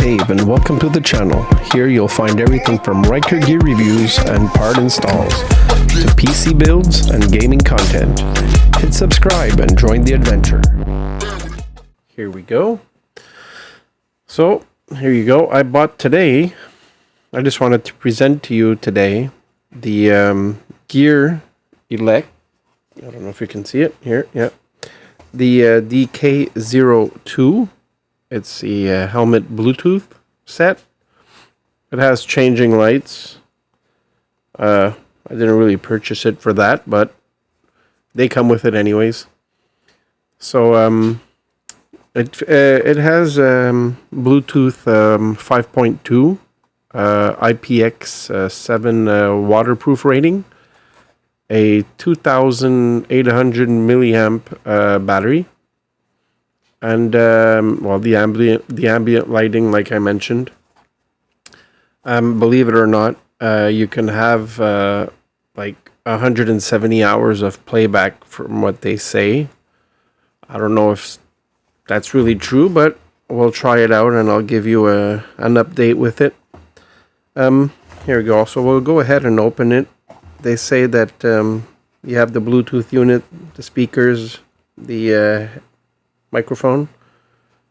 Dave and welcome to the channel. Here you'll find everything from Riker gear reviews and part installs to PC builds and gaming content. Hit subscribe and join the adventure. Here we go. So here you go. I bought today, I just wanted to present to you today the Gearelec. I don't know if you can see it here. Yeah. The DK02. It's the helmet Bluetooth set. It has changing lights. I didn't really purchase it for that, but they come with it anyways. So it has Bluetooth 5.2 IPX7 waterproof rating, a 2,800 milliamp battery. And well, the ambient lighting, like I mentioned. Believe it or not, you can have like 170 hours of playback from what they say. I don't know if that's really true, but we'll try it out and I'll give you an update with it. Here we go. So we'll go ahead and open it. They say that you have the Bluetooth unit, the speakers, the microphone.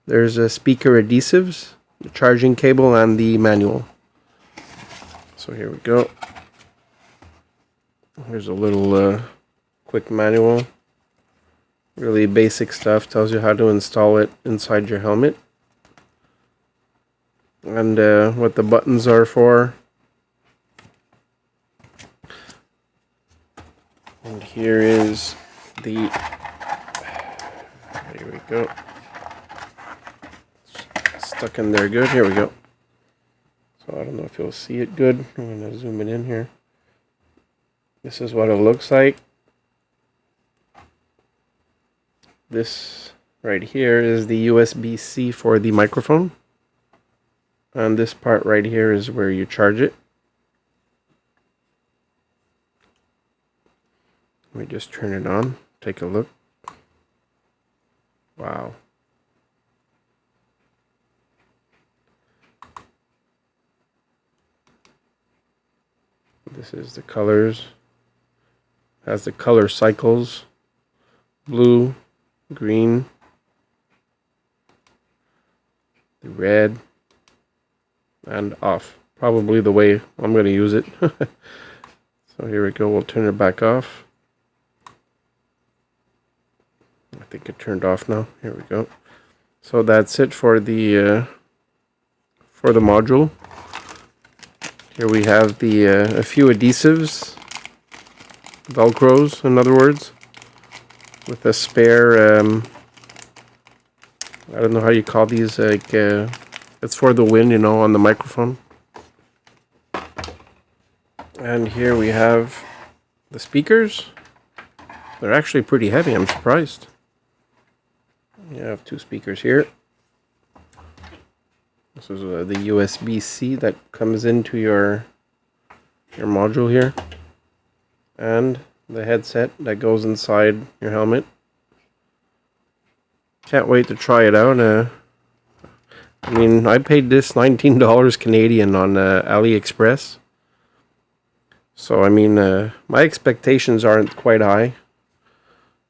There's a speaker adhesives, the charging cable, and the manual. So here we go. Here's a little quick manual. Really basic stuff. Tells you how to install it inside your helmet. And what the buttons are for. And here is the... Here we go. Stuck in there good. Here we go. So I don't know if you'll see it good. I'm going to zoom it in here. This is what it looks like. This right here is the USB-C for the microphone. And this part right here is where you charge it. Let me just turn it on. Take a look. Wow. This is the colors. Has the color cycles. Blue, green, the red, and off. Probably the way I'm going to use it. So here we go. We'll turn it back off. I think it turned off now. Here we go. So that's it for the module. Here we have the a few adhesives, velcros, in other words, with a spare. I don't know how you call these. Like it's for the wind, you know, on the microphone. And here we have the speakers. They're actually pretty heavy. I'm surprised. You have two speakers here. This is the USB-C that comes into your module here, and the headset that goes inside your helmet. Can't wait to try it out. I mean, I paid this $19 Canadian on Aliexpress. So I mean, my expectations aren't quite high,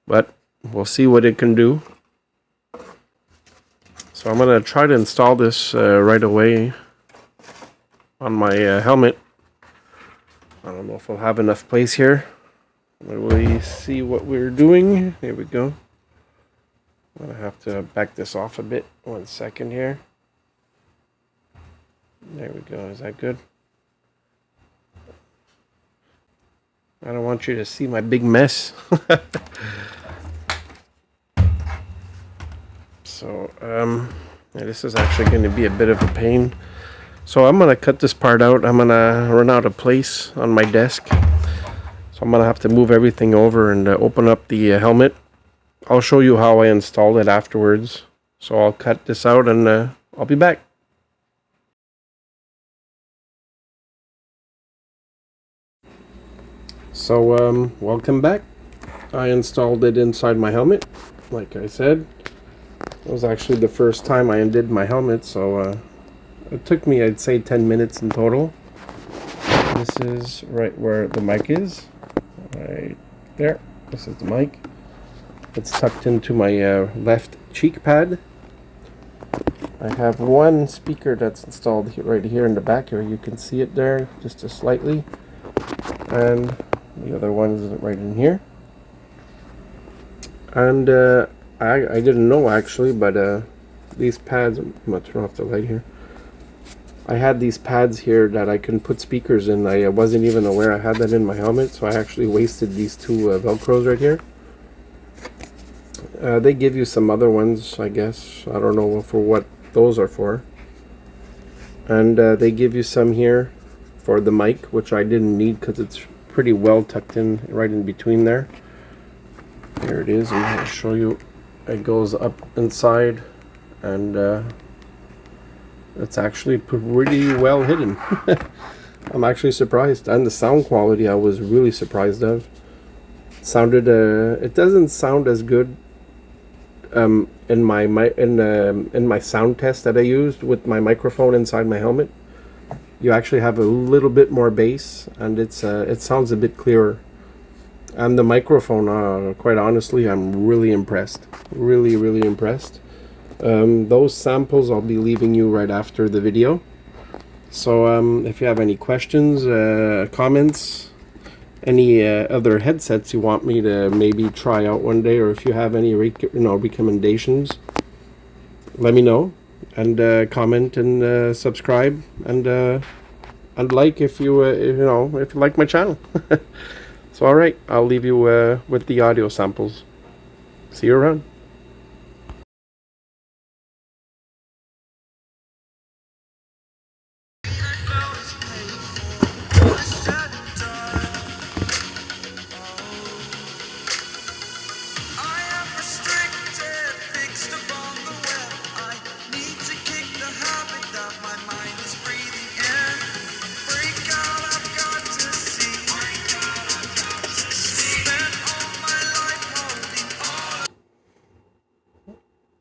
but we'll see what it can do. So I'm going to try to install this right away on my helmet. I don't know if I'll have enough place here. We'll see what we're doing. Here we go. I'm going to have to back this off a bit. 1 second here. There we go. Is that good? I don't want you to see my big mess. So, yeah, this is actually going to be a bit of a pain. So I'm going to cut this part out. I'm going to run out of place on my desk. So I'm going to have to move everything over and open up the helmet. I'll show you how I installed it afterwards. So I'll cut this out and I'll be back. So, welcome back. I installed it inside my helmet, like I said. It was actually the first time I undid my helmet, so It took me, I'd say, 10 minutes in total. This is right where the mic is, right there. This is the mic. It's tucked into my left cheek pad. I have one speaker that's installed right here in the back here. You can see it there just slightly. And the other one is right in here. And I didn't know actually, but these pads, I'm going to turn off the light here. I had these pads here that I can put speakers in. I wasn't even aware I had that in my helmet, so I actually wasted these two Velcros right here. They give you some other ones, I guess. I don't know for what those are for. And they give you some here for the mic, which I didn't need because it's pretty well tucked in right in between there. Here it is. I'm going to show you. It goes up inside, and it's actually pretty well hidden. I'm actually surprised, and the sound quality I was really surprised of. Sounded it doesn't sound as good in my sound test that I used with my microphone inside my helmet. You actually have a little bit more bass, and it sounds a bit clearer. And the microphone, quite honestly, I'm really impressed. Really impressed. Those samples I'll be leaving you right after the video. So if you have any questions, comments, any other headsets you want me to maybe try out one day, or if you have any recommendations, let me know, and comment and subscribe, and like if you if you like my channel. So all right, I'll leave you with the audio samples. See you around.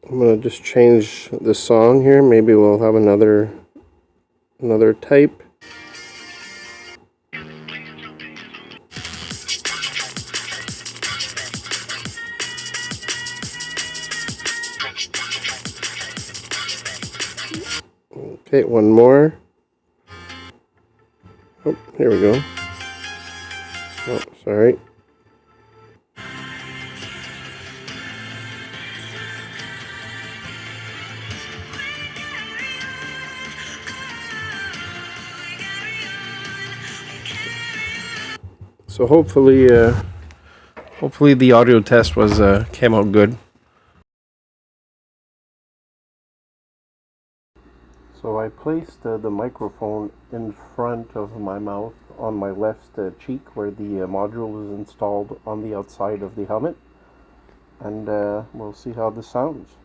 I'm gonna just change the song here. Maybe we'll have another type. Okay, one more. Oh, here we go. Oh, sorry. So hopefully the audio test was came out good. So I placed the microphone in front of my mouth on my left cheek, where the module is installed on the outside of the helmet, and we'll see how this sounds.